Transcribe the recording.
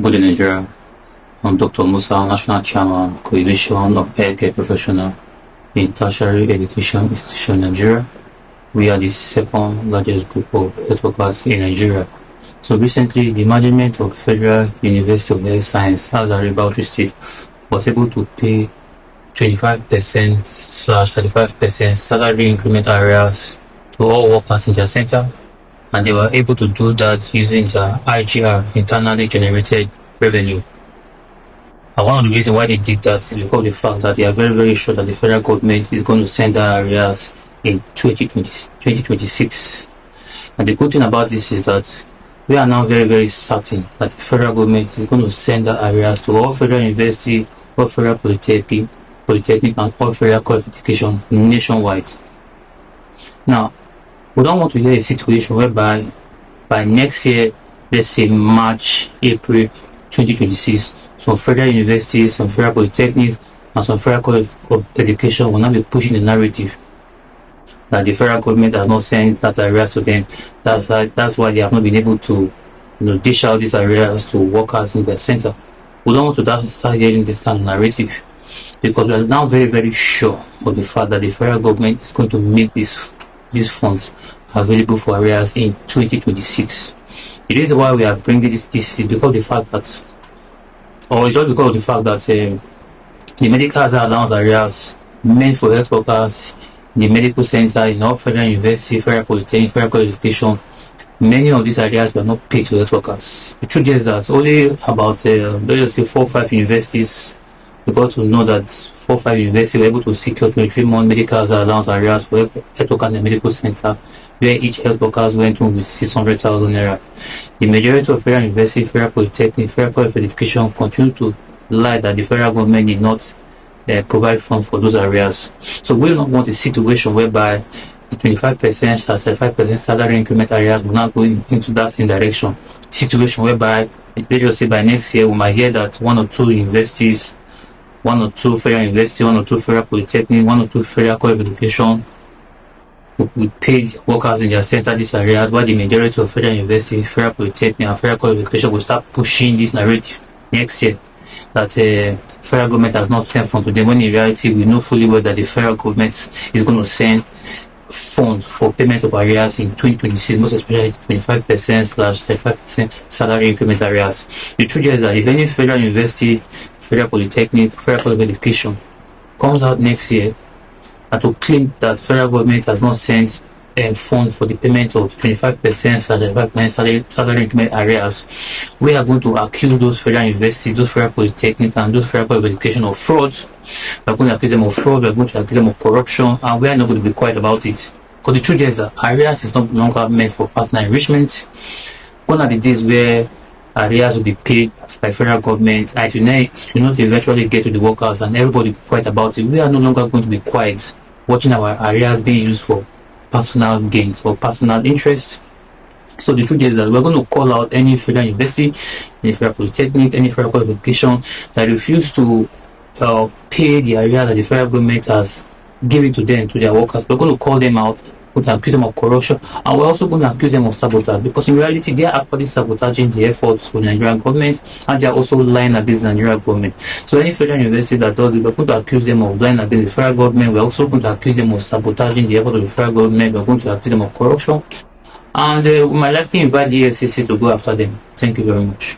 Good in Nigeria. I'm Dr. Musa, National Chairman, Coalition of Healthcare Professionals in Tertiary Education Institution in Nigeria. We are the second largest group of health workers in Nigeria. So recently, the management of Federal University of Health Science, Azari Bauchi State, was able to pay 25%/35% salary increment arrears to all workers in their center, and they were able to do that using the IGR, internally generated revenue. And one of the reasons why they did that is because of the fact that they are very, very sure that the federal government is going to send out arrears in 2026. And the good thing about this is that we are now very, very certain that the federal government is going to send out arrears to all federal university, all federal polytechnic, and all federal qualification nationwide. Now, we don't want to hear a situation whereby by next year, let's say March, April 2026, some federal universities, some federal polytechnics, and some federal college of education will now be pushing the narrative that the federal government has not sent that arrears to them. That's why they have not been able to dish out these arrears to workers in their center. We don't want to start hearing this kind of narrative, because we are now very, very sure of the fact that the federal government is going to make these funds available for arrears in 2026. The reason why we are bringing this is because of the fact that, or it's just because of the fact that the medical allowance arrears meant for health workers in the medical center, in all federal university, federal polytechnic, federal qualification, many of these arrears were not paid to health workers. The truth is that only about, let's just say 4 or 5 universities, we got to know that 4 or 5 universities were able to secure 23-month medical allowance arrears for health workers in the medical center, where each health workers went home with 600,000 naira. The majority of federal university, federal polytechnic, federal college of education continue to lie that the federal government did not provide funds for those arrears. So we do not want a situation whereby the 25%/35% salary increment arrears will not go into that same direction. Situation whereby, let's just say by next year, we might hear that 1 or 2 universities, 1 or 2 federal university, 1 or 2 federal polytechnic, 1 or 2 federal college of education we paid workers in their center these arrears, while the majority of federal university, federal polytechnic, and federal college of education will start pushing this narrative next year that federal government has not sent funds to them, when in reality we know fully well that the federal government is going to send funds for payment of arrears in 2026, most especially 25%/35% salary increment arrears. The truth is that if any federal university, federal polytechnic, federal college of education comes out next year and to claim that federal government has not sent funds for the payment of 25%/35% salary increment arrears, we are going to accuse those federal universities, those federal polytechnic, and those federal college of education of fraud. We are going to accuse them of fraud, we are going to accuse them of corruption, and we are not going to be quiet about it. Because the truth is that arrears is no longer meant for personal enrichment. Gone are the days where arrears will be paid by federal government, and it will not eventually get to the workers and everybody will be quiet about it. We are no longer going to be quiet watching our arrears being used for personal gains or personal interest. So the truth is that we're going to call out any federal university, any federal polytechnic, any federal qualification that refuse to pay the arrears that the federal government has given to them, to their workers. We're going to call them out, we're going to accuse them of corruption, and we're also going to accuse them of sabotage, because in reality they are actually sabotaging the efforts of the Nigerian government, and they are also lying against the Nigerian government. So any federal university that does it, we're going to accuse them of lying against the federal government. We're also going to accuse them of sabotaging the effort of the federal government. We're going to accuse them of corruption, and we might likely invite the EFCC to go after them. Thank you very much.